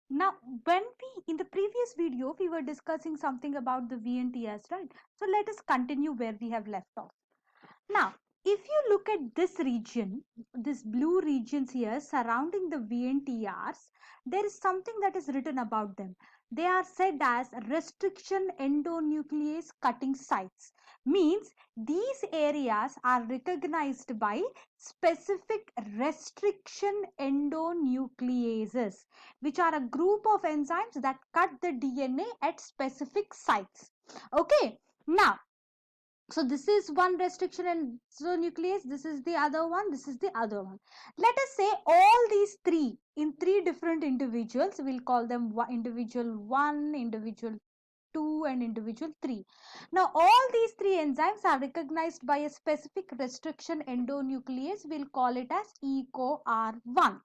Now, in the previous video, we were discussing something about the VNTRs, right? So let us continue where we have left off. Now, if you look at this region, this blue regions here surrounding the VNTRs, there is something that is written about them. They are said as restriction endonuclease cutting sites. Means these areas are recognized by specific restriction endonucleases, which are a group of enzymes that cut the DNA at specific sites. Okay, now so this is one restriction endonuclease, this is the other one, this is the other one. Let us say all these three in three different individuals, we'll call them individual 1, individual 2 and individual 3. Now all these three enzymes are recognized by a specific restriction endonuclease, we'll call it as 𝐂𝐴R1.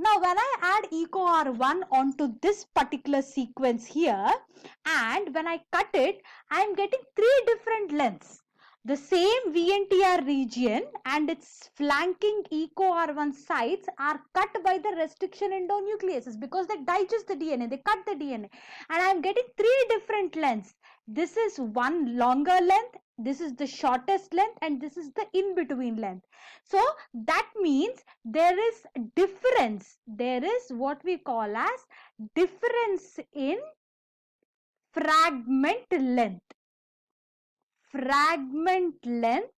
Now when I add 𝐂𝐴R1 onto this particular sequence here, and when I cut it, I am getting three different lengths. The same VNTR region and its flanking 𝐂𝐴R1 sites are cut by the restriction endonucleases because they digest the DNA, they cut the DNA, and I am getting three different lengths. This is one longer length, this is the shortest length, and this is the in-between length. So that means there is difference. There is what we call as difference in fragment length. Fragment length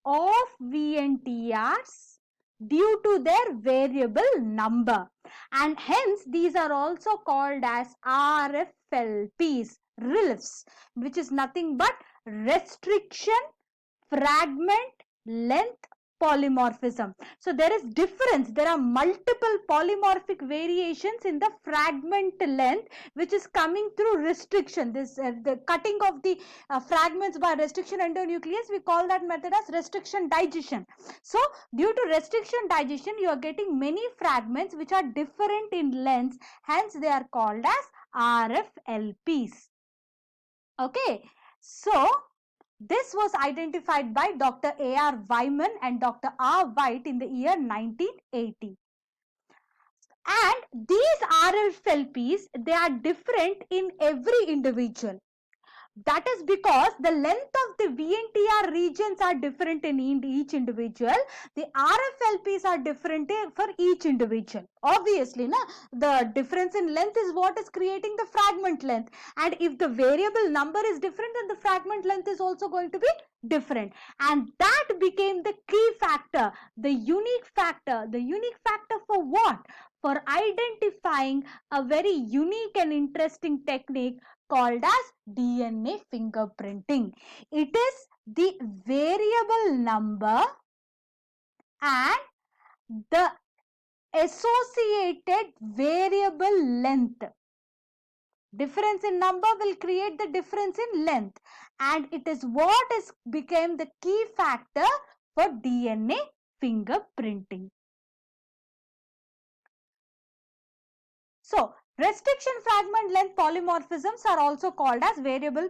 of VNTRs due to their variable number, and hence these are also called as RFLPs, RILFs, which is nothing but restriction fragment length polymorphism. So there is difference, there are multiple polymorphic variations in the fragment length which is coming through restriction. This the cutting of the fragments by restriction endonuclease, we call that method as restriction digestion. So due to restriction digestion, you are getting many fragments which are different in lengths, hence they are called as RFLPs. Okay, so this was identified by Dr. A.R. Wyman and Dr. R. White in the year 1980. And these RFLPs, they are different in every individual. That is because the length of the VNTR regions are different in each individual. The RFLPs are different for each individual. Obviously, the difference in length is what is creating the fragment length. And if the variable number is different, then the fragment length is also going to be different. And that became the key factor, the unique factor. The unique factor for what? For identifying a very unique and interesting technique called as DNA fingerprinting. It is the variable number and the associated variable length. Difference in number will create the difference in length, and it is what has become the key factor for DNA fingerprinting. So, restriction fragment length polymorphisms are also called as variable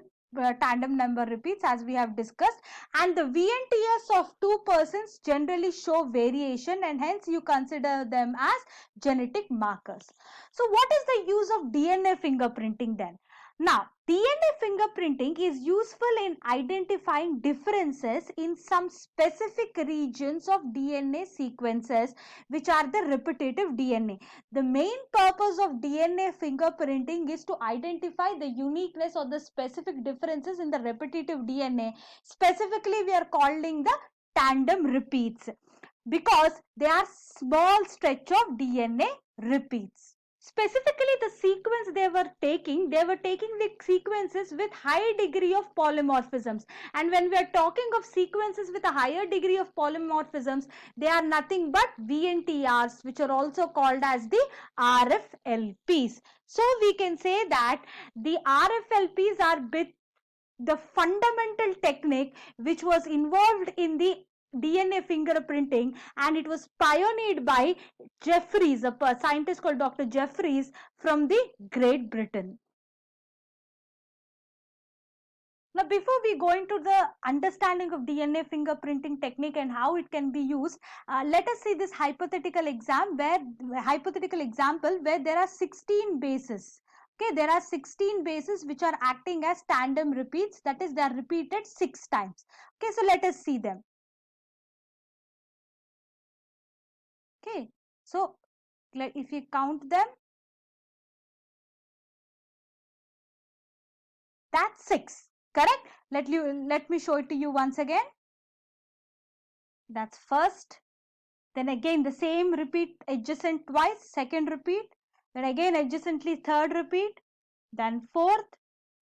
tandem number repeats, as we have discussed, and the VNTS of two persons generally show variation, and hence you consider them as genetic markers. So what is the use of DNA fingerprinting then? Now, DNA fingerprinting is useful in identifying differences in some specific regions of DNA sequences, which are the repetitive DNA. The main purpose of DNA fingerprinting is to identify the uniqueness or the specific differences in the repetitive DNA. Specifically, we are calling the tandem repeats because they are small stretch of DNA repeats. Specifically, the sequence they were taking the sequences with high degree of polymorphisms. And when we are talking of sequences with a higher degree of polymorphisms, they are nothing but VNTRs, which are also called as the RFLPs. So we can say that the RFLPs are the fundamental technique which was involved in the DNA fingerprinting, and it was pioneered by Jeffries, a scientist called Dr. Jeffries from the Great Britain. Now, before we go into the understanding of DNA fingerprinting technique and how it can be used, let us see this hypothetical example where there are 16 bases. Okay, there are 16 bases which are acting as tandem repeats, that is, they are repeated 6 times. Okay, so let us see them. Okay, so if you count them, that's 6, correct? Let me show it to you once again. That's first, then again the same repeat adjacent twice, second repeat, then again adjacently third repeat, then fourth,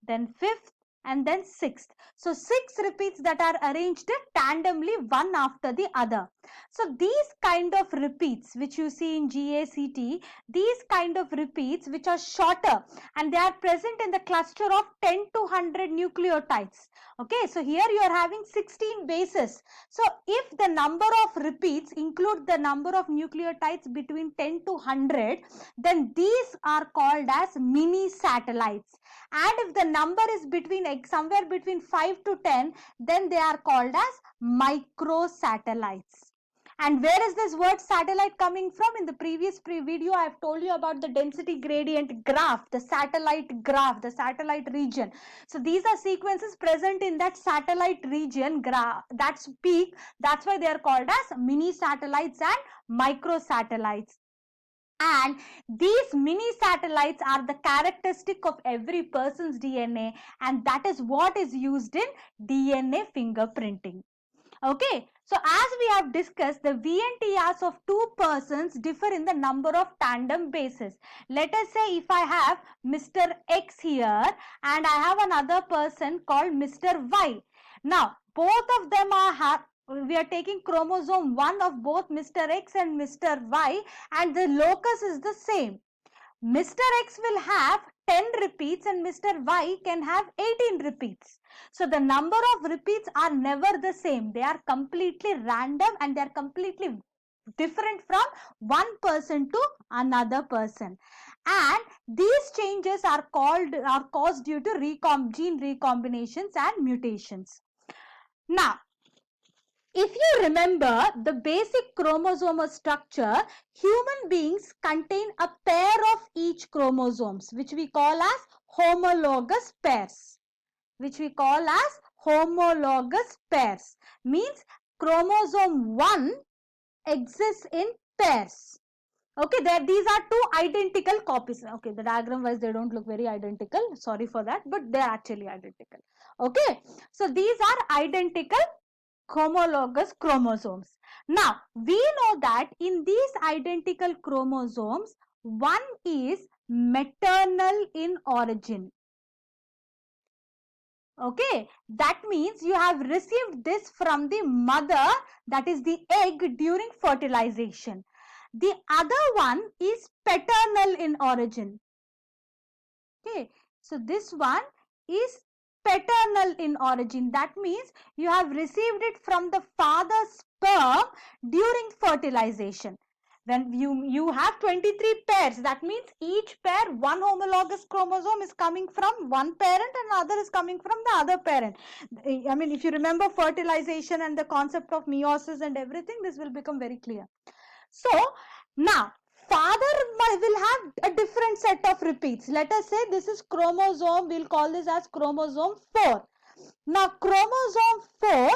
then fifth, and then sixth. So 6 repeats that are arranged tandemly one after the other. So these kind of repeats which you see in GACT, these kind of repeats which are shorter and they are present in the cluster of 10 to 100 nucleotides. Okay, so here you are having 16 bases. So if the number of repeats include the number of nucleotides between 10 to 100, then these are called as mini satellites. And if the number is somewhere between 5 to 10, then they are called as micro satellites. And where is this word satellite coming from? In the previous video, I have told you about the density gradient graph, the satellite graph, the satellite region. So these are sequences present in that satellite region graph, that's peak. That's why they are called as mini satellites and micro satellites. And these mini satellites are the characteristic of every person's DNA, and that is what is used in DNA fingerprinting. Okay, so as we have discussed, the VNTRs of two persons differ in the number of tandem bases. Let us say if I have Mr. X here and I have another person called Mr. Y. Now, both of them we are taking chromosome 1 of both Mr. X and Mr. Y, and the locus is the same. Mr. X will have 10 repeats and Mr. Y can have 18 repeats. So the number of repeats are never the same. They are completely random and they are completely different from one person to another person. And these changes are caused due to gene recombinations and mutations. Now, if you remember the basic chromosomal structure, human beings contain a pair of each chromosomes, which we call as homologous pairs. Means chromosome 1 exists in pairs. Okay, these are two identical copies. Okay, the diagram wise they don't look very identical. Sorry for that, but they are actually identical. Okay, so these are identical homologous chromosomes. Now, we know that in these identical chromosomes, one is maternal in origin. Okay, that means you have received this from the mother, that is the egg, during fertilization. The other one is paternal in origin. Okay, so this one is paternal in origin. That means you have received it from the father's sperm during fertilization. When you have 23 pairs, that means each pair, one homologous chromosome is coming from one parent and other is coming from the other parent. I mean, if you remember fertilization and the concept of meiosis and everything, this will become very clear. So now, father will have a different set of repeats. Let us say this is chromosome, we'll call this as chromosome 4. Now, chromosome 4,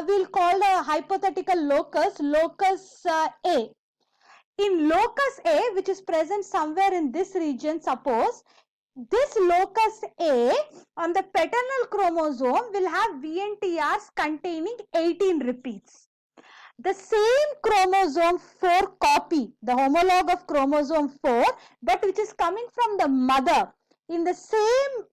we'll call a hypothetical locus A. In locus A, which is present somewhere in this region, suppose, this locus A on the paternal chromosome will have VNTRs containing 18 repeats. The same chromosome 4 copy, the homologue of chromosome 4, but which is coming from the mother, in the same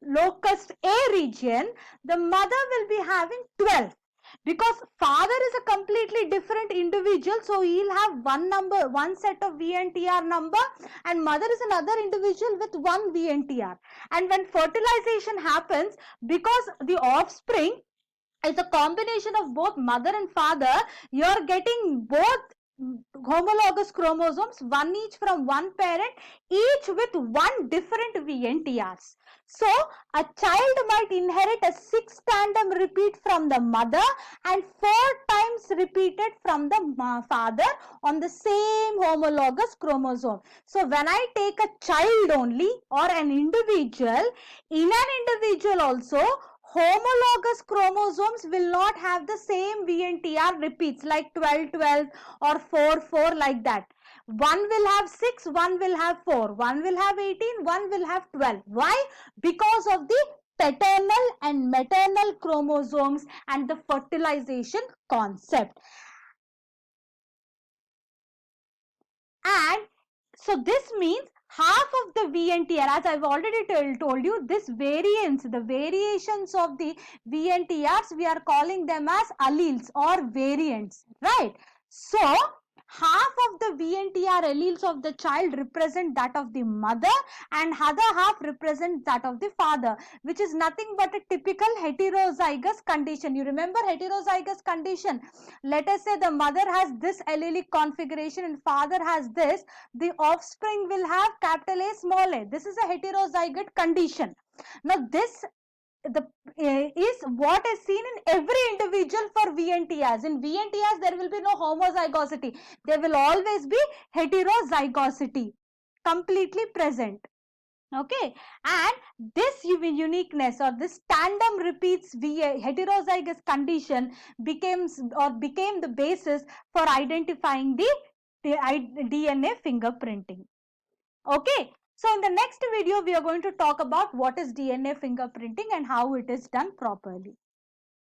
locus A region, the mother will be having 12. Because father is a completely different individual, so he'll have one set of VNTR number, and mother is another individual with one VNTR. And when fertilization happens, because the offspring is a combination of both mother and father, you're getting both homologous chromosomes, one each from one parent, each with one different VNTRs. So, a child might inherit a 6 tandem repeat from the mother and 4 times repeated from the father on the same homologous chromosome. So, when I take a child only or an individual, in an individual also, homologous chromosomes will not have the same VNTR repeats like 12, 12 or 4, 4 like that. One will have 6, one will have 4, one will have 18, one will have 12. Why? Because of the paternal and maternal chromosomes and the fertilization concept. And so this means half of the VNTR, as I've already told you, this variance, the variations of the VNTRs, we are calling them as alleles or variants, right? So, half of the VNTR alleles of the child represent that of the mother and other half represent that of the father, which is nothing but a typical heterozygous condition. You remember heterozygous condition? Let us say the mother has this allelic configuration and father has this. The offspring will have capital A, small a. This is a heterozygous condition. Now this is what is seen in every individual for VNTRs. In VNTRs, there will be no homozygosity. There will always be heterozygosity completely present. Okay, and this uniqueness or this tandem repeats via heterozygous condition became the basis for identifying the DNA fingerprinting. Okay, so in the next video, we are going to talk about what is DNA fingerprinting and how it is done properly.